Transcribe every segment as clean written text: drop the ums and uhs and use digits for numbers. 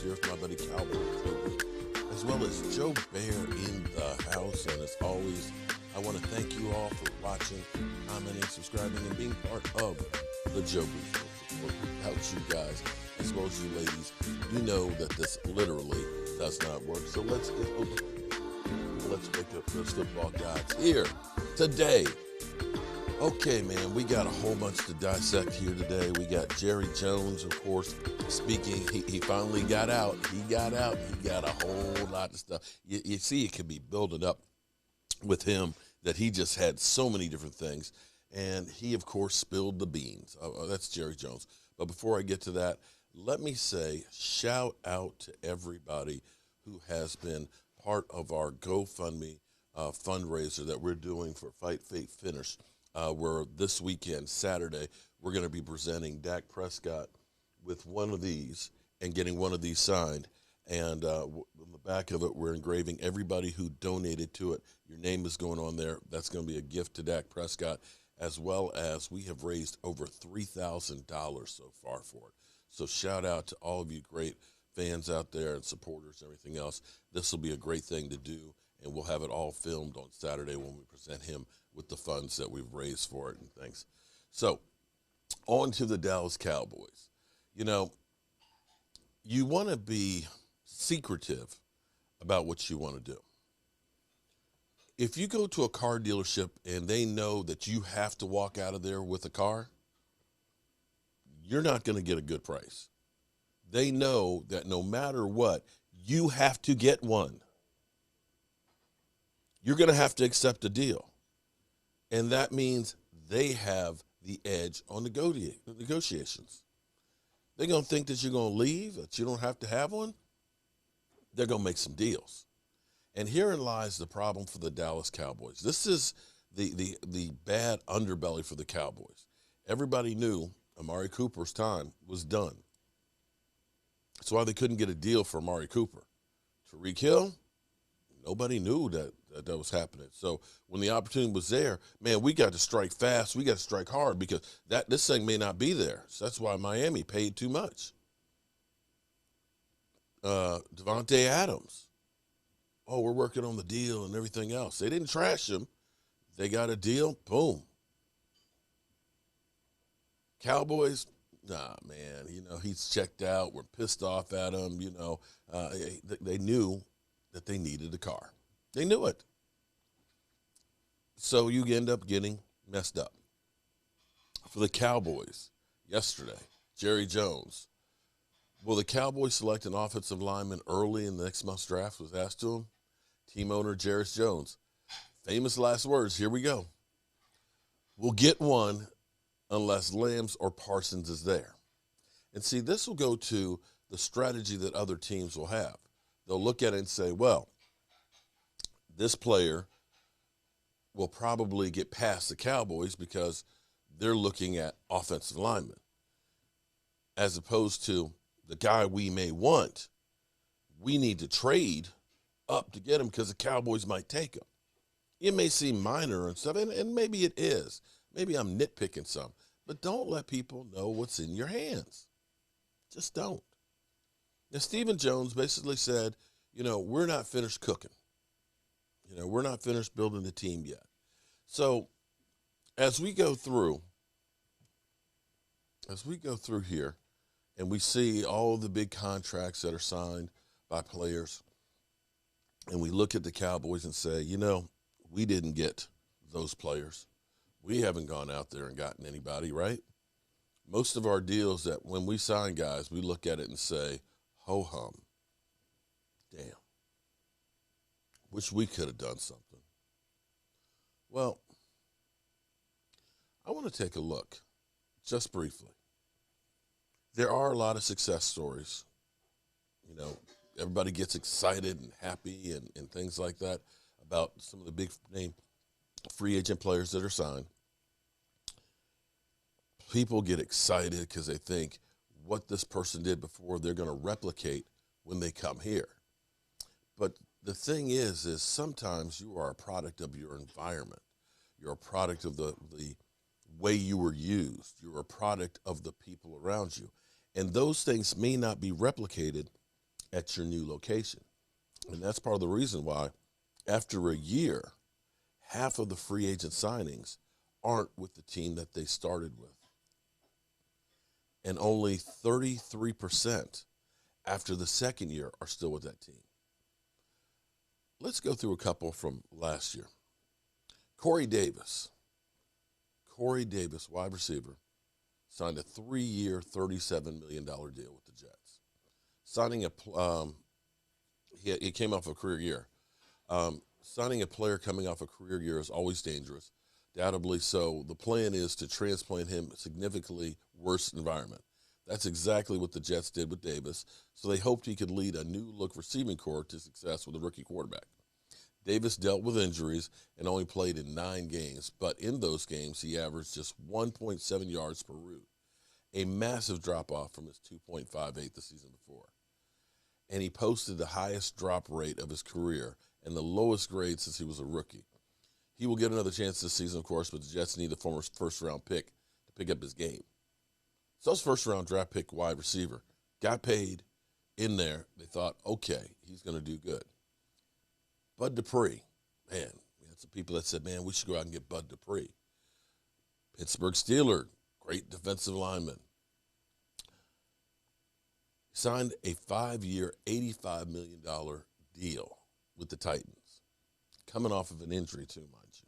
here with my buddy Cowboys, as well as Joe Bear in the house. And as always, I want to thank you all for watching, commenting, subscribing, and being part of the Joe Booth. Without you guys, as well as you ladies, you know that this literally does not work. So let's get over. Let's wake up those football gods here today. Okay, man, we got a whole bunch to dissect here today. We got Jerry Jones, of course, speaking. He finally got out. He got out. He got a whole lot of stuff. You see, it could be building up with him that he just had so many different things. And he, of course, spilled the beans. That's Jerry Jones. But before I get to that, let me say shout out to everybody who has been part of our GoFundMe fundraiser that we're doing for Fight Fate Finish. Where this weekend, Saturday, we're going to be presenting Dak Prescott with one of these and getting one of these signed. And on the back of it, we're engraving everybody who donated to it. Your name is going on there. That's going to be a gift to Dak Prescott, as well as we have raised over $3,000 so far for it. So shout out to all of you great fans out there and supporters and everything else. This will be a great thing to do, and we'll have it all filmed on Saturday when we present him with the funds that we've raised for it and things. So, on to the Dallas Cowboys. You know, you want to be secretive about what you want to do. If you go to a car dealership and they know that you have to walk out of there with a car, you're not going to get a good price. They know that no matter what, you have to get one. You're going to have to accept a deal. And that means they have the edge on negotiations. They're going to think that you're going to leave, that you don't have to have one. They're going to make some deals. And herein lies the problem for the Dallas Cowboys. This is the bad underbelly for the Cowboys. Everybody knew Amari Cooper's time was done. That's why they couldn't get a deal for Amari Cooper. Tyreek Hill, nobody knew that was happening. So when the opportunity was there, man, we got to strike fast. We got to strike hard because this thing may not be there. So that's why Miami paid too much. Devontae Adams. Oh, we're working on the deal and everything else. They didn't trash him. They got a deal. Boom. Cowboys, nah, man. You know, he's checked out. We're pissed off at him. You know, they knew that they needed a car. They knew it. So you end up getting messed up. For the Cowboys, yesterday, Jerry Jones. Will the Cowboys select an offensive lineman early in the next month's draft? Was asked to him. Team owner Jerry Jones. Famous last words. Here we go. We'll get one unless Lambs or Parsons is there. And see, this will go to the strategy that other teams will have. They'll look at it and say, well, this player will probably get past the Cowboys because they're looking at offensive linemen. As opposed to the guy we may want, we need to trade up to get him because the Cowboys might take him. It may seem minor and stuff, and maybe it is. Maybe I'm nitpicking some. But don't let people know what's in your hands. Just don't. Now, Stephen Jones basically said, you know, we're not finished cooking. You know, we're not finished building the team yet. So as we go through here and we see all the big contracts that are signed by players, and we look at the Cowboys and say, you know, we didn't get those players. We haven't gone out there and gotten anybody, right? Most of our deals that when we sign guys, we look at it and say, ho-hum, damn. Wish we could have done something. Well, I want to take a look, just briefly. There are a lot of success stories. You know, everybody gets excited and happy and things like that about some of the big name free agent players that are signed. People get excited because they think what this person did before, they're going to replicate when they come here. But the thing is sometimes you are a product of your environment. You're a product of the way you were used. You're a product of the people around you. And those things may not be replicated at your new location. And that's part of the reason why, after a year, half of the free agent signings aren't with the team that they started with. And only 33% after the second year are still with that team. Let's go through a couple from last year. Corey Davis, wide receiver, signed a 3-year, $37 million deal with the Jets. Signing he came off a career year. Signing a player coming off a career year is always dangerous, doubtably so. The plan is to transplant him a significantly worse environment. That's exactly what the Jets did with Davis, so they hoped he could lead a new-look receiving corps to success with a rookie quarterback. Davis dealt with injuries and only played in 9 games, but in those games he averaged just 1.7 yards per route, a massive drop-off from his 2.58 the season before. And he posted the highest drop rate of his career and the lowest grade since he was a rookie. He will get another chance this season, of course, but the Jets need a former first-round pick to pick up his game. So his first-round draft pick wide receiver got paid in there. They thought, okay, he's going to do good. Bud Dupree, man, we had some people that said, man, we should go out and get Bud Dupree. Pittsburgh Steelers, great defensive lineman. Signed a 5-year, $85 million deal with the Titans, coming off of an injury too, mind you.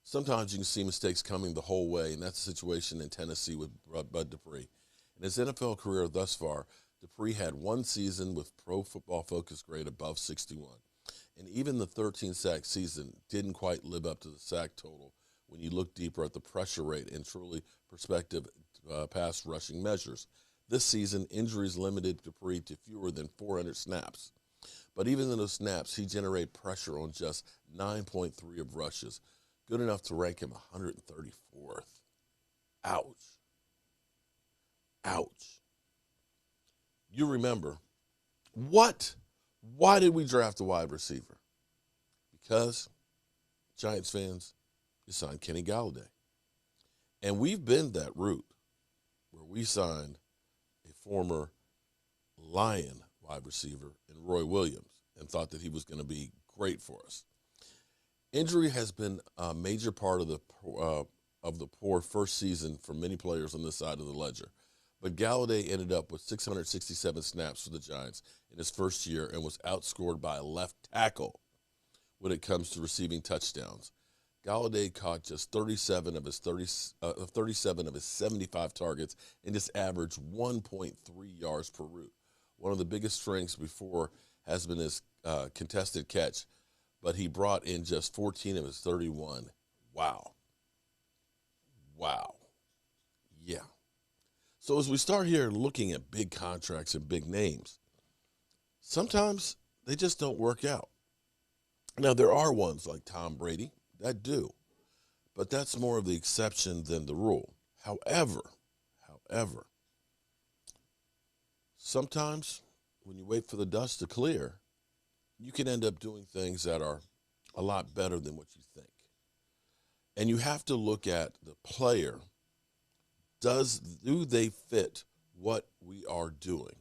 Sometimes you can see mistakes coming the whole way, and that's the situation in Tennessee with Bud Dupree. In his NFL career thus far, Dupree had 1 season with Pro Football Focus grade above 61. And even the 13-sack season didn't quite live up to the sack total when you look deeper at the pressure rate and truly prospective pass rushing measures. This season, injuries limited Dupree to fewer than 400 snaps. But even in those snaps, he generated pressure on just 9.3 of rushes, good enough to rank him 134th. Ouch. Ouch. You remember, why did we draft a wide receiver? Because, Giants fans, you signed Kenny Galladay. And we've been that route where we signed a former Lion wide receiver in Roy Williams and thought that he was going to be great for us. Injury has been a major part of the poor first season for many players on this side of the ledger. But Galladay ended up with 667 snaps for the Giants in his first year and was outscored by a left tackle when it comes to receiving touchdowns. Galladay caught just 37 of his 75 targets and just averaged 1.3 yards per route. One of the biggest strengths before has been his contested catch, but he brought in just 14 of his 31. Wow. Yeah. So as we start here looking at big contracts and big names, sometimes they just don't work out. Now, there are ones like Tom Brady that do, but that's more of the exception than the rule. However, sometimes when you wait for the dust to clear, you can end up doing things that are a lot better than what you think. And you have to look at the player. Do they fit what we are doing?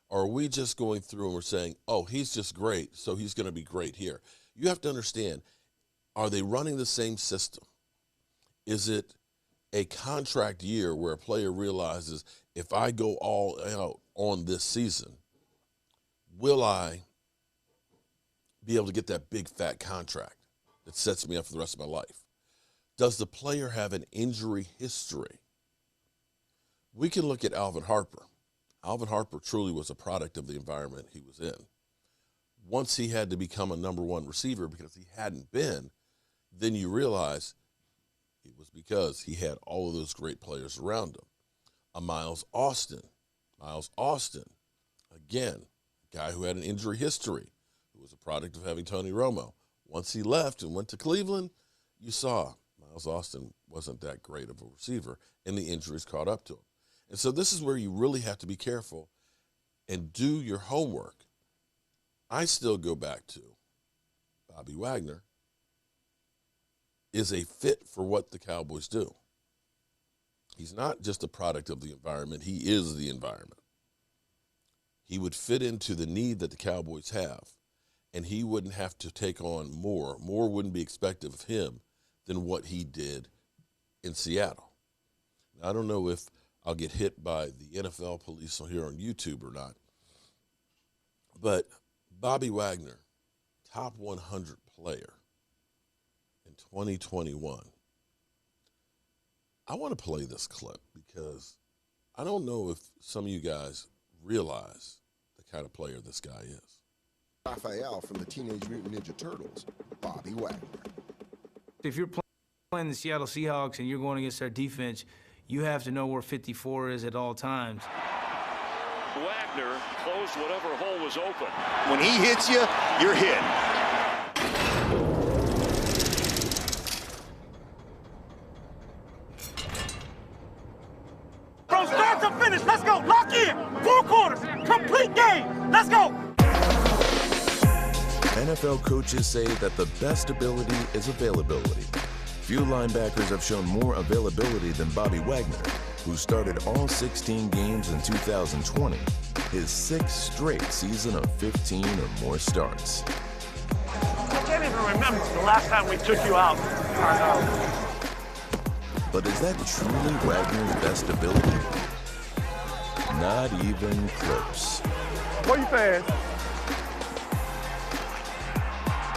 Or are we just going through and we're saying, oh, he's just great, so he's going to be great here? You have to understand, are they running the same system? Is it a contract year where a player realizes, if I go all out on this season, will I be able to get that big fat contract that sets me up for the rest of my life? Does the player have an injury history? We can look at Alvin Harper. Alvin Harper truly was a product of the environment he was in. Once he had to become a number 1 receiver because he hadn't been, then you realize it was because he had all of those great players around him. A Miles Austin, again, a guy who had an injury history, who was a product of having Tony Romo. Once he left and went to Cleveland, you saw Miles Austin wasn't that great of a receiver, and the injuries caught up to him. And so this is where you really have to be careful and do your homework. I still go back to Bobby Wagner is a fit for what the Cowboys do. He's not just a product of the environment. He is the environment. he would fit into the need that the Cowboys have, and he wouldn't have to take on more. More wouldn't be expected of him than what he did in Seattle. Now, I don't know if I'll get hit by the NFL police here on YouTube or not, but Bobby Wagner, top 100 player in 2021. I want to play this clip because I don't know if some of you guys realize the kind of player this guy is. Raphael from the Teenage Mutant Ninja Turtles, Bobby Wagner. If you're playing the Seattle Seahawks and you're going against their defense, you have to know where 54 is at all times. Wagner closed whatever hole was open. When he hits you, you're hit. From start to finish, let's go. Lock in. 4 quarters. Complete game. Let's go. NFL coaches say that the best ability is availability. Few linebackers have shown more availability than Bobby Wagner, who started all 16 games in 2020, his 6th straight season of 15 or more starts. I can't even remember the last time we took you out. But is that truly Wagner's best ability? Not even close. What you fans?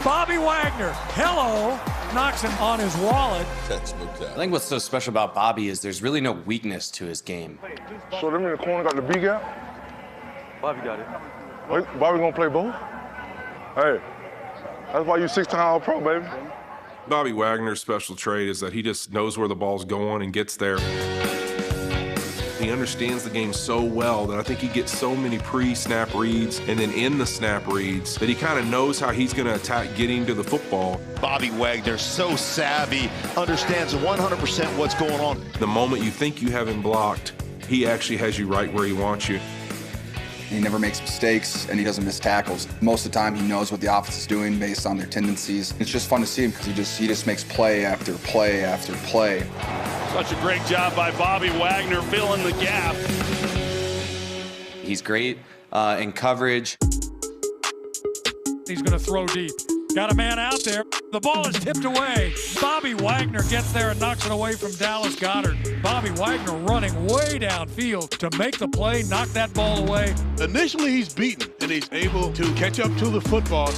Bobby Wagner, hello, knocks him on his wallet. Textbook that. I think what's so special about Bobby is there's really no weakness to his game. So them in the corner got the B gap? Bobby got it. Wait, Bobby gonna play both? Hey, that's why you 6-time All-Pro, baby. Bobby Wagner's special trait is that he just knows where the ball's going and gets there. He understands the game so well that I think he gets so many pre-snap reads and then in the snap reads that he kind of knows how he's going to attack getting to the football. Bobby Wagner, so savvy, understands 100% what's going on. The moment you think you have him blocked, he actually has you right where he wants you. He never makes mistakes, and he doesn't miss tackles. Most of the time, he knows what the offense is doing based on their tendencies. It's just fun to see him because he just makes play after play after play. Such a great job by Bobby Wagner filling the gap. He's great in coverage. He's going to throw deep. Got a man out there. The ball is tipped away. Bobby Wagner gets there and knocks it away from Dallas Goedert. Bobby Wagner running way downfield to make the play, knock that ball away. Initially, he's beaten, and he's able to catch up to the football.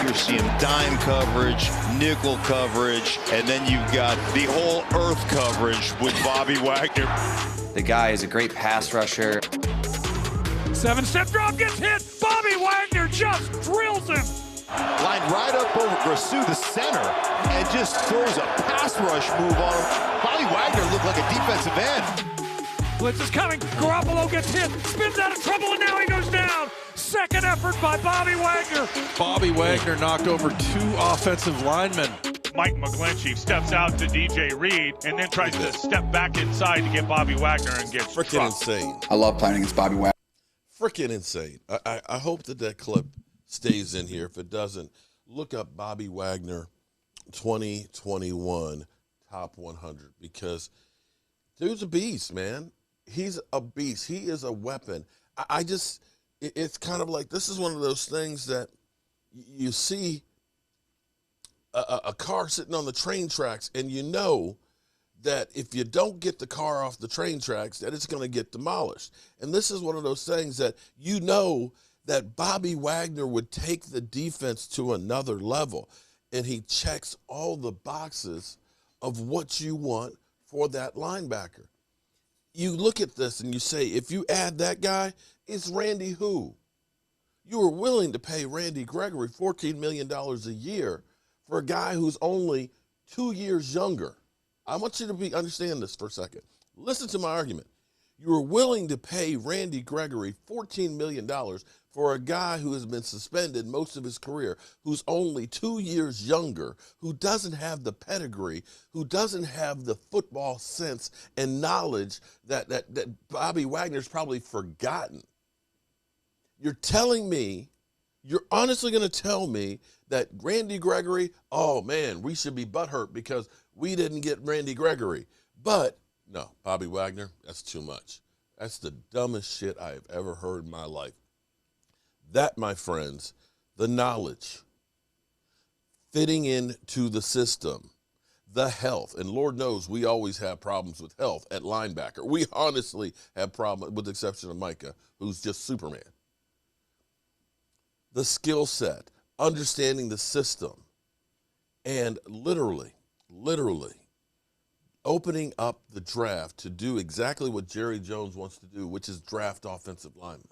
You're seeing dime coverage, nickel coverage, and then you've got the whole earth coverage with Bobby Wagner. The guy is a great pass rusher. 7-step drop gets hit. Bobby Wagner just drills him. Lined right up over Grasu, the center, and just throws a pass rush move on him. Bobby Wagner looked like a defensive end. Blitz is coming. Garoppolo gets hit, spins out of trouble, and now he goes down. Second effort by Bobby Wagner. Bobby Wagner knocked over 2 offensive linemen. Mike McGlinchey steps out to DJ Reed and then tries to step back inside to get Bobby Wagner and gets Freaking insane. I love playing against Bobby Wagner. Freaking insane. I hope that clip stays in here. If it doesn't, look up Bobby Wagner 2021 top 100 because dude's a beast, man. He's a beast. He is a weapon. It's kind of like this is one of those things that you see a car sitting on the train tracks and you know that if you don't get the car off the train tracks that it's going to get demolished. And this is one of those things that you know that Bobby Wagner would take the defense to another level, and he checks all the boxes of what you want for that linebacker. You look at this and you say, if you add that guy, it's Randy who? You were willing to pay Randy Gregory $14 million a year for a guy who's only 2 years younger. I want you to understand this for a second. Listen to my argument. You were willing to pay Randy Gregory $14 million for a guy who has been suspended most of his career, who's only 2 years younger, who doesn't have the pedigree, who doesn't have the football sense and knowledge that Bobby Wagner's probably forgotten. You're telling me, you're honestly going to tell me that Randy Gregory, oh man, we should be butthurt because we didn't get Randy Gregory. But no, Bobby Wagner, that's too much. That's the dumbest shit I have ever heard in my life. That, my friends, the knowledge, fitting into the system, the health, and Lord knows we always have problems with health at linebacker. We honestly have problems, with the exception of Micah, who's just Superman. The skill set, understanding the system, and literally opening up the draft to do exactly what Jerry Jones wants to do, which is draft offensive linemen.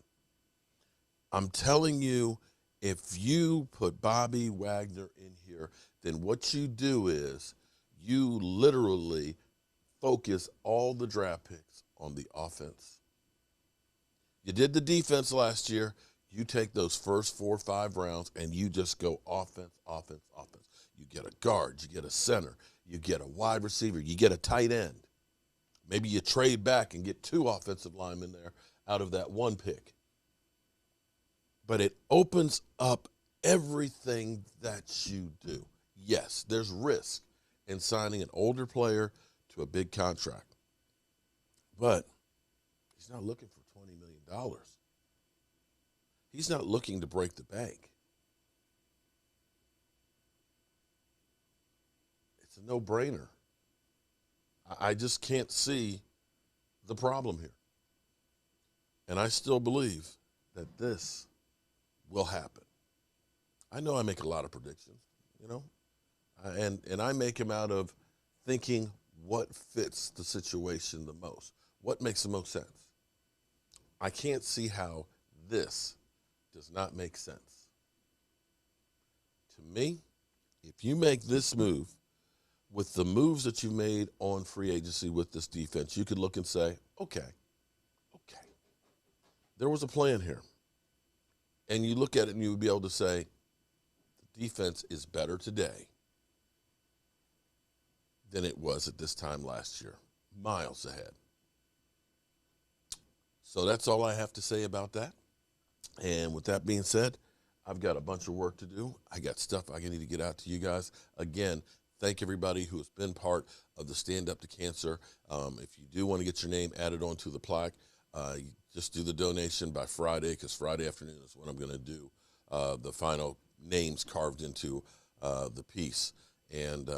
I'm telling you, if you put Bobby Wagner in here, then what you do is you literally focus all the draft picks on the offense. You did the defense last year. You take those first 4 or 5 rounds and you just go offense. You get a guard, you get a center, you get a wide receiver, you get a tight end. Maybe you trade back and get 2 offensive linemen there out of that 1 pick. But it opens up everything that you do. Yes, there's risk in signing an older player to a big contract. But he's not looking for $20 million. He's not looking to break the bank. It's a no-brainer. I just can't see the problem here. And I still believe that this will happen. I know I make a lot of predictions, you know, and I make them out of thinking what fits the situation the most, what makes the most sense. I can't see how this does not make sense. To me, if you make this move with the moves that you made on free agency with this defense, you could look and say, okay, there was a plan here. And you look at it and you would be able to say, the defense is better today than it was at this time last year, miles ahead. So that's all I have to say about that. And with that being said, I've got a bunch of work to do. I got stuff I need to get out to you guys. Again, thank everybody who has been part of the Stand Up to Cancer. If you do want to get your name added onto the plaque, you just do the donation by Friday, because Friday afternoon is when I'm going to do the final names carved into the piece. And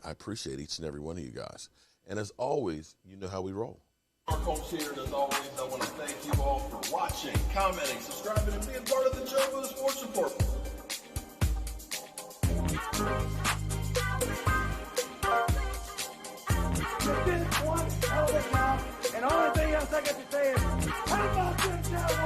I appreciate each and every one of you guys. And as always, you know how we roll. Our folks here, and as always, I want to thank you all for watching, commenting, subscribing, and being part of the Joe Boo Sports Report. You did one hell of a job, and the only thing else I got to